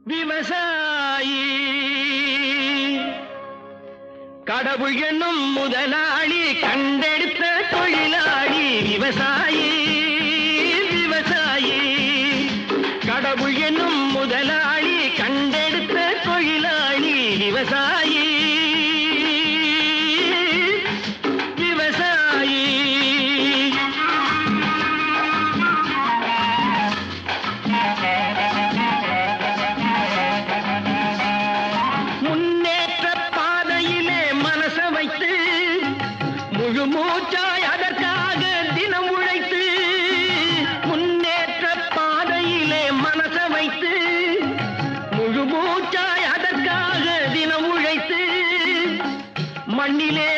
விவசாயி கடவுள் என்னும் முதலாளி கண்டெடுத்த தொழிலாளி விவசாயி விவசாயி கடவுள் என்னும் முதலாளி கண்டெடுத்த தொழிலாளி விவசாயி விவசாயி முழு மூச்சாய் அதற்காக தினம் உழைத்து முன்னேற்ற பாதையிலே மனச வைத்து முழு மூச்சாய் அதற்காக தினம் உழைத்து மண்ணிலே